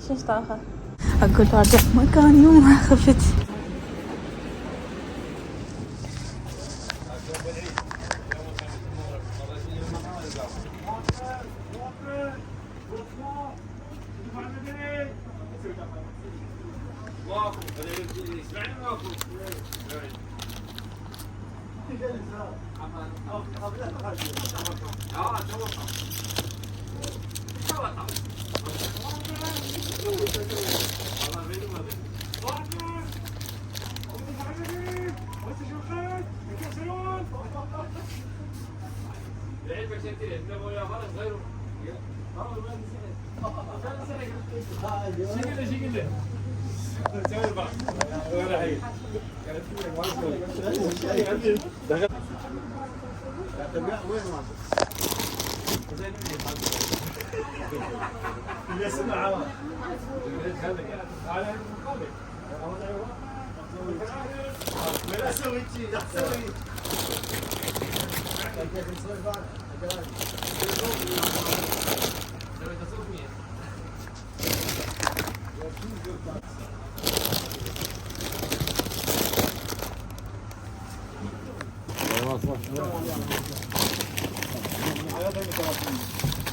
شو طاخة؟ أقول راجع مكاني وما خفت.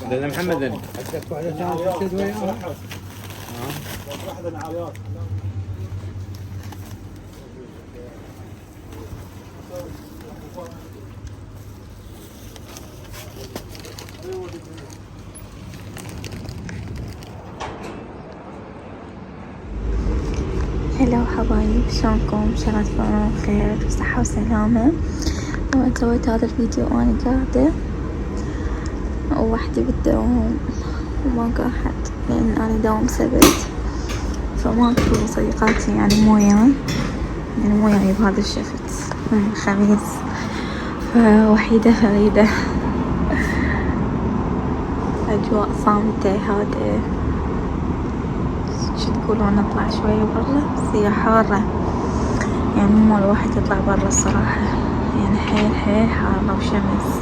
ده محمد ده هلا حبايب، شلونكم؟ إن شاء الله تكونوا بخير وصحة وسلامة. طبعا سويت هذا الفيديو وأنا قاعدة وحدي بالدوام وماكو أحد، لأن أنا دوام سبت، فماكو صديقاتي يعني مو وياي بهذا الشفت من الخميس، فوحيدة فريدة. أجواء صامتة هادئة. شو تقولون؟ نطلع شوية برا بس هي حارة، يعني مو الواحد يطلع برا الصراحة، يعني حيل حارة وشمس.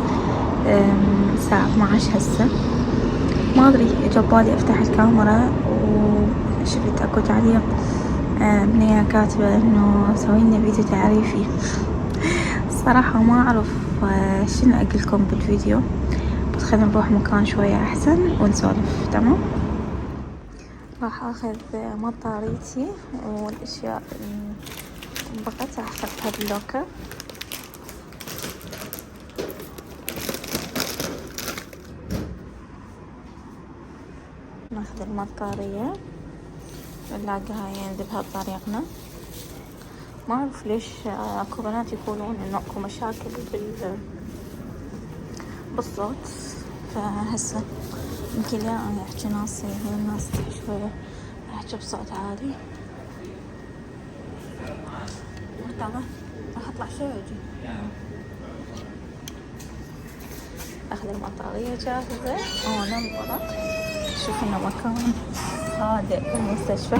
الساعة 12 هسه. ما أدري جبالي أفتح الكاميرا وشفت أكو تعليق بنية كاتبة إنه سوينا فيديو تعريفي. الصراحة ما أعرف شنو أقولكم بالفيديو، بس خلينا نروح مكان شوية أحسن ونسولف. تمام؟ راح أخذ مطاريتي والأشياء اللي بقيت راح أحطها باللوكر. ناخذ المطارية نلاقيها ينزل بهالطريقنا. ما أعرف ليش أكو بنات يقولون إنه أكو مشاكل بالصوت، فهسه يمكن لا أنا أحكي ناصي هي الناس شوية أحكي بصوت عالي. طبعا راح أطلع شوي وأجي. أخذ المطارية جاهزة. ننطلق. شوف إنه مكان هادئ بالمستشفى.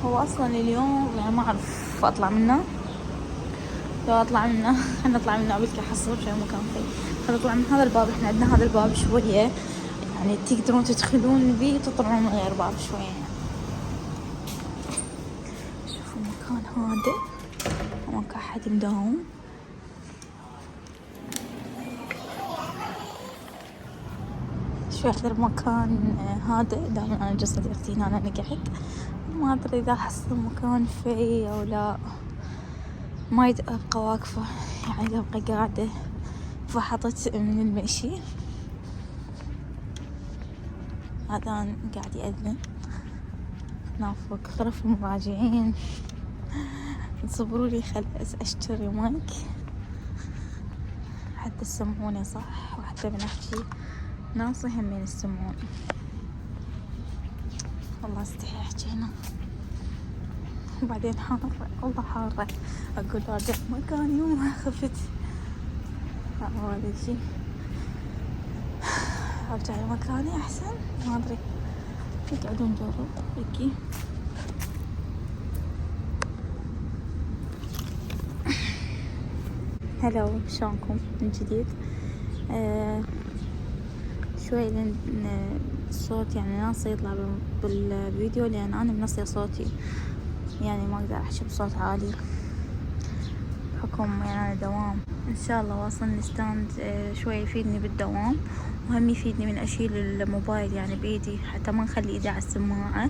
هو أصلا اليوم يعني ما أعرف أطلع منه. لو أطلع منه نطلع منه قبل كحصل شوي مكان فيه. نطلع من هذا الباب. إحنا عندنا هذا الباب شوية يعني تقدرون تدخلون بيه وتطلعون من غير باب شوية يعني. شوفوا مكان هادئ وماكو أحد مداوم. شوي أكثر مكان هادئ. دائما أنا جسدي أختي هنا نقعد. ما أدري إذا أحس المكان فيه أو لا، ما أبقى واقفة يعني إذا أبقى قاعدة. فحطت من المشي. هذا قاعد يأذن. نافق غرف المراجعين. تصبروا لي خل أشتري مايك حتى تسمعوني صح، وحتى بنحكي ناس همين يسمعون. والله استحي أحكي هنا. وبعدين حارة، والله حارة. أقول راجع مكاني وما خفت. هذا الشي أرجع لمكاني أحسن. ما أدري نقعدوا نجرب. هيكي هلو، شلونكم من جديد؟ شوي لين الصوت يعني ناصي يطلع بالفيديو، لأن أنا منصية صوتي يعني ما أقدر أحكي بصوت عالي بحكم يعني أنا دوام. إن شاء الله واصلني ستاند شوي يفيدني بالدوام، وهم يفيدني من أشيل الموبايل يعني بإيدي حتى ما نخلي إيدي على السماعة،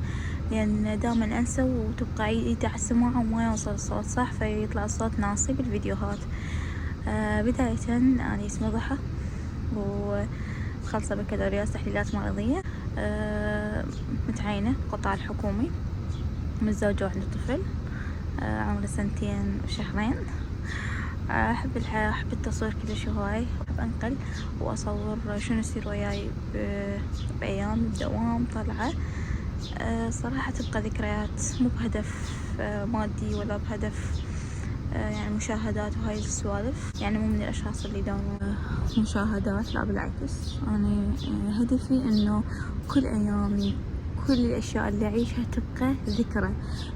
لأن دائما أنسى وتبقى إيدي على السماعة وما يوصل الصوت صح، فيطلع الصوت ناصي بالفيديوهات. بداية أنا اسمي ضحى وخلصة بكالوريوس تحليلات مرضية، متعينة بالقطاع الحكومي، متزوجة وعندي طفل عمره 2 وشهرين. أحب الحياة، أحب التصوير كلش هواي، أحب أنقل وأصور شنو يصير وياي بأيام الدوام طلعة. صراحة تبقى ذكريات مو بهدف مادي ولا بهدف يعني مشاهدات وهاي السوالف، يعني مو من الأشخاص اللي يداومون مشاهدات، لا بالعكس. أنا هدفي إنه كل أيامي كل الأشياء اللي أعيشها تبقى ذكرى،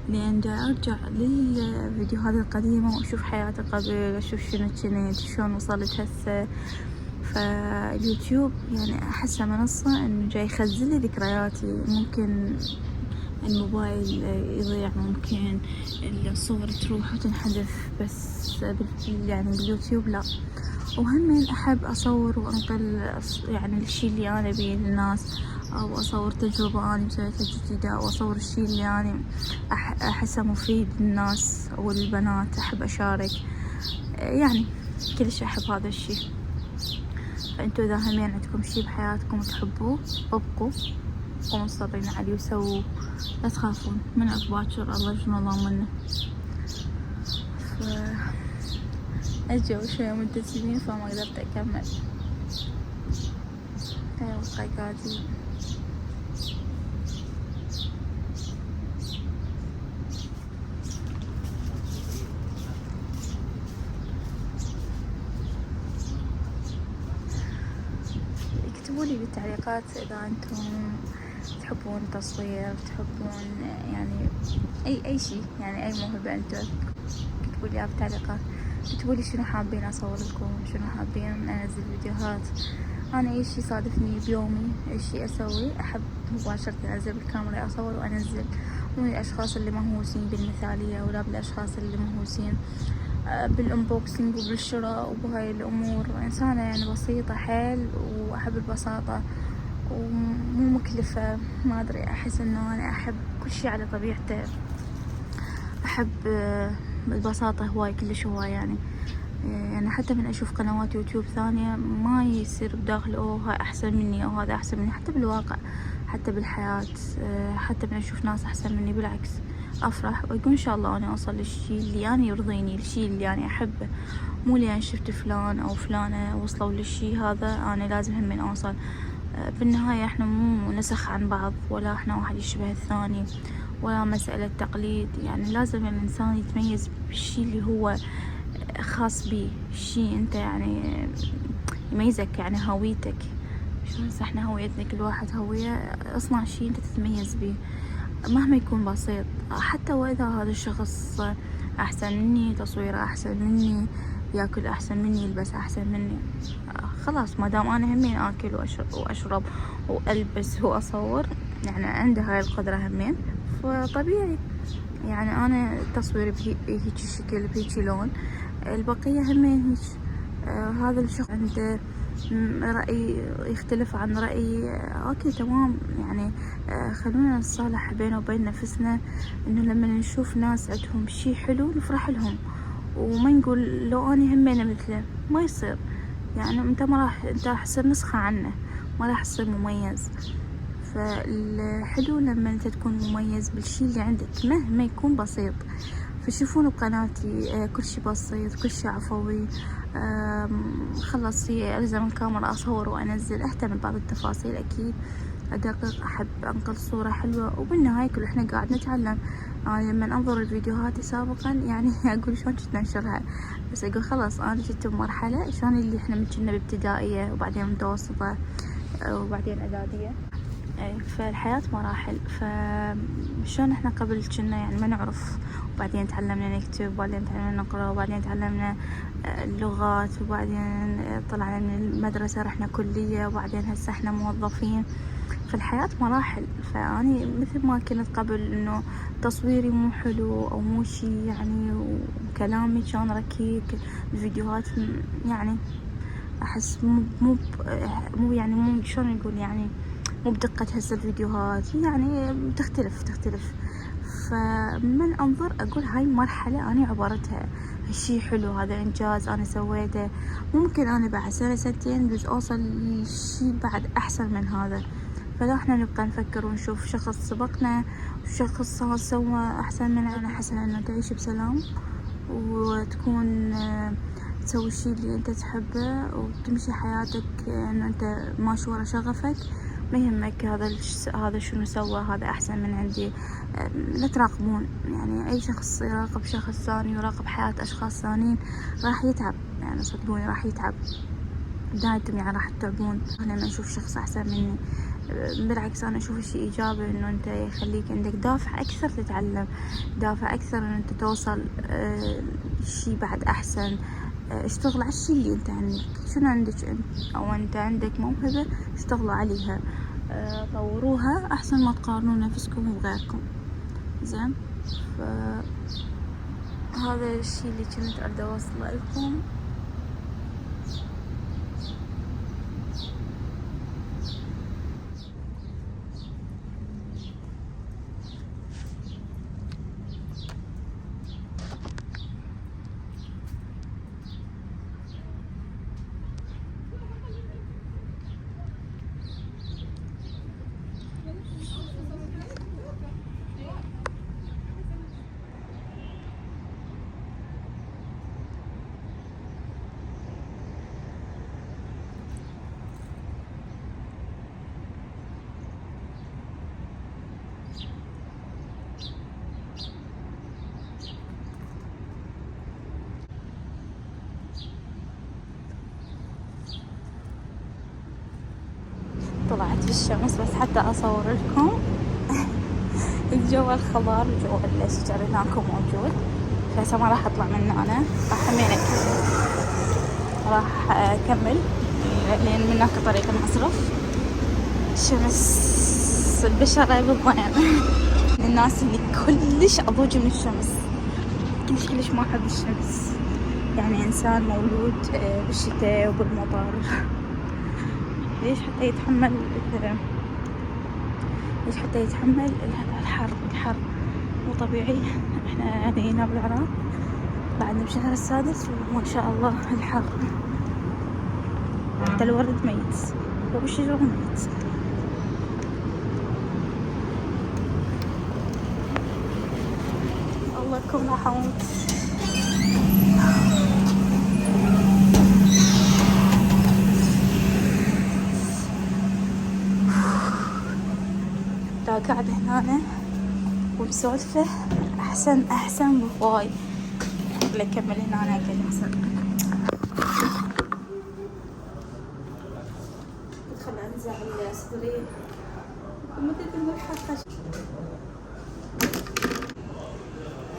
لأن دا أرجع للفيديوهات القديمة وأشوف حياتي قبل، أشوف شنو كنت شلون وصلت هسه. فاليوتيوب يعني أحسه منصة إنه جاي يخزنلي ذكرياتي. ممكن الموبايل يضيع، ممكن الصور تروح وتنحذف، بس يعني باليوتيوب لا. وهم أحب أصور وأنقل يعني الشي اللي أنا بيه للناس، أو أصور تجربة أنا مسويتها جديدة، أو أصور الشي اللي أنا أحسه مفيد للناس والبنات. أحب أشارك يعني كلش أحب هذا الشي. فأنتوا إذا همين عندكم شي بحياتكم تحبوه ابقوا مصرين عليه وسووا، لا تخافون من باكر الله يجنو الله منه. الجو شوية متسمين فما قدرت أكمل. أبقى قاعدين. اكتبولي بالتعليقات إذا أنتم تحبون تصوير، تحبون يعني أي شيء، يعني أي موهبة أنتم اكتبولي إياها بالتعليقات. اكتبولي شنو حابين أصور لكم، شنو حابين أنزل فيديوهات. أنا أي شيء صادفني بيومي، أي شيء أسوي أحب مباشرة أنزل بالكاميرا أصور وأنزل. مو الأشخاص اللي مهووسين بالمثالية، ولا بالأشخاص اللي مهووسين بالانبوكسينج وبالشراء وبهاي الأمور. إنسانة يعني بسيطة حيل، وأحب البساطة ومو مكلفة. ما أدري، أحس إنه أنا أحب كل شيء على طبيعته. أحب البساطة هواي كلش هواي يعني حتى من أشوف قنوات يوتيوب ثانية ما يصير بداخل هاي أحسن مني أو هذا أحسن مني، حتى بالواقع حتى بالحياة. حتى من أشوف ناس أحسن مني بالعكس أفرح وأقول إن شاء الله أنا أوصل للشي اللي أنا يرضيني، الشي اللي أنا أحبه. مو لأن شفت فلان أو فلانة وصلوا للشي هذا أنا لازم هم من أوصل. بالنهاية إحنا مو نسخ عن بعض، ولا إحنا واحد يشبه الثاني، ولا مسألة تقليد. يعني لازم الإنسان يتميز بالشي اللي هو خاص بيه، شي أنت يعني يميزك، يعني هويتك. شلون احنا هويتنا كل واحد هوية، اصنع شي أنت تتميز بيه مهما يكون بسيط. حتى وإذا هذا الشخص أحسن مني، تصويره أحسن مني، ياكل أحسن مني، يلبس أحسن مني، خلاص ما دام أنا همين آكل وأشرب وألبس وأصور، يعني عندي هاي القدرة همين، فطبيعي يعني أنا تصويري بهيك شكل بهيك لون، البقية همين هيك. هذا الشخص عنده رأي يختلف عن رأيي، أوكي تمام. يعني خلونا نصالح بينه وبين نفسنا، إنه لما نشوف ناس عندهم شي حلو نفرح لهم، وما نقول لو أنا همينة مثله. ما يصير، يعني أنت راح تصير نسخة عنه، ما راح تصير مميز. فالحلو لما أنت تكون مميز بالشي اللي عندك مهما يكون بسيط. فشوفون بقناتي كل شي بسيط، كل شي عفوي. خلص هي ألزم الكاميرا أصور وأنزل، أهتم ببعض التفاصيل أكيد، أدقق، أحب أنقل صورة حلوة. وبالنهاية كل إحنا قاعد نتعلم. أنا لما أنظر الفيديوهات سابقا يعني أقول شلون كنت أنشرها، بس أقول خلاص أنا جت بمرحلة شلون اللي إحنا كنا بابتدائية وبعدين متوسطة وبعدين إعدادية. اي فالحياة مراحل. فشون احنا قبل كنا يعني ما نعرف، وبعدين تعلمنا نكتب، وبعدين تعلمنا نقرأ، وبعدين تعلمنا اللغات، وبعدين طلعنا من المدرسة رحنا كلية، وبعدين هسه احنا موظفين. فالحياة مراحل. فأني مثل ما كنت قبل إنه تصويري مو حلو أو مو شي يعني، وكلامي كان ركيك، الفيديوهات يعني أحس مو يعني مو شلون نقول يعني مو بدقة هسه الفيديوهات، يعني تختلف. فمن أنظر أقول هاي مرحلة أنا عبرتها، هالشي حلو، هذا إنجاز أنا سويته، ممكن أنا بعد سنة سنتين بس أوصل لشي بعد أحسن من هذا. فلا احنا نبقى نفكر ونشوف شخص سبقنا وشخص سوى أحسن مننا. أنا حسنا إنه تعيش بسلام وتكون تسوي الشي اللي انت تحبه وتمشي حياتك انه انت ماشي ورا شغفك، ما يهمك هذا شنو سوى، هذا احسن من عندي. لا تراقبون، يعني اي شخص يراقب شخص ثاني، يراقب حياة اشخاص ثانيين راح يتعب، يعني صدقوني راح يتعب بدايتهم، يعني راح تتعبون. انا ما اشوف شخص احسن مني، بالعكس انا اشوف شيء ايجابي انه انت يخليك عندك دافع اكثر تتعلم، دافع اكثر ان انت توصل شيء بعد احسن. اشتغل على الشيء اللي انت عندك، شنو عندك انت او انت عندك موهبة، اشتغلوا عليها، طوروها احسن ما تقارنوا نفسكم بغيركم. زين، فهذا الشيء اللي كنت اريد اوصله لكم. طلعت في الشمس بس حتى أصور لكم الجو الخضار وجو الشجر هناك موجود. فهسه ما راح أطلع منه، أنا راح همين راح أكمل لين من هناك طريق المصرف. الشمس البشرة بالضيان الناس اللي كلش أضوج من الشمس، كلش ما أحب الشمس، يعني إنسان مولود بالشتاء وبالمطر. ليش حتى يتحمل الحر مو طبيعي. احنا هنا بالعراق بعدنا بشهر السادس وما شاء الله الحر، حتى الورد ميت والشجر ميت. الله يكون راح اموت. لا قاعدة هنا ومسولفة أحسن بهواي. لكمل هنا أكل أحسن. خل أنزع السرير ومدد الملحقة.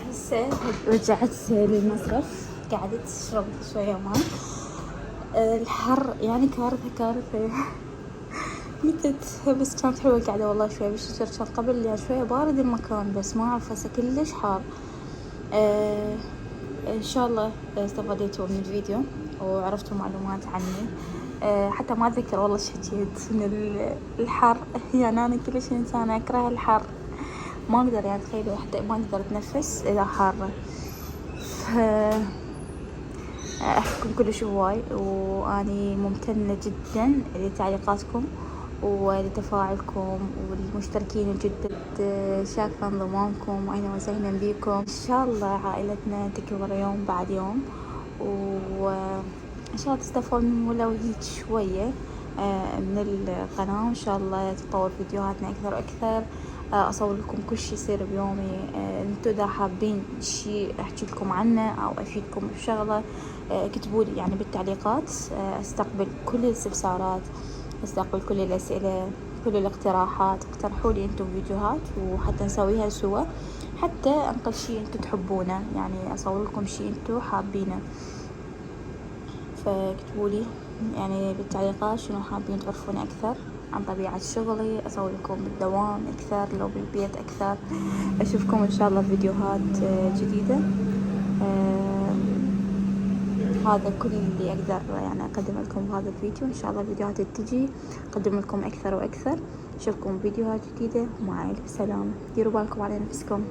هسه رجعت للمصرف، قعدت أشرب شوية ماء. الحر يعني كارثة متت، بس كانت حلوة القعدة والله. شوية بالشجر كان قبل يعني شوية بارد المكان، بس ما أعرف هسه كلش حار. إن شاء الله استفادتوا من الفيديو وعرفتوا معلومات عني. حتى ما أتذكر والله شكيت من الحر يعني أنا كلش إنسانة أكره الحر، ما أقدر يعني تخيلوا حتى ما أقدر أتنفس إذا حارة. أحبكم كلش هواي، وأني ممتنة جدا لتعليقاتكم ولتفاعلكم والمشتركين الجدد. شاكرا انضمامكم وأهلا وسهلا بكم. إن شاء الله عائلتنا تكبر يوم بعد يوم، وإن شاء الله تستفادون ولو هيك شوية من القناة، وإن شاء الله تتطور فيديوهاتنا أكثر وأكثر. أصور لكم كل شي يصير بيومي. انتو إذا حابين شي أحكي لكم عنه أو أفيدكم بشغلة اكتبوا لي يعني بالتعليقات. استقبل كل الاستفسارات، استقبل كل الأسئلة، اكتبوا لي الاقتراحات، اقترحوا لي انتم فيديوهات وحتى نسويها سوا، حتى انقل شيء انتم تحبونه، يعني اصور لكم شيء انتم حابينه. فاكتبوا لي يعني بالتعليقات شنو حابين تعرفون اكثر عن طبيعة شغلي، اسوي لكم بالدوام اكثر لو بالبيت اكثر. اشوفكم ان شاء الله فيديوهات جديدة. هذا كل اللي اقدر يعني اقدم لكم بهذا الفيديو. ان شاء الله فيديوهات تجي اقدم لكم اكثر واكثر. اشوفكم فيديوهات جديدة، ومع الف سلامة. ديروا بالكم على نفسكم.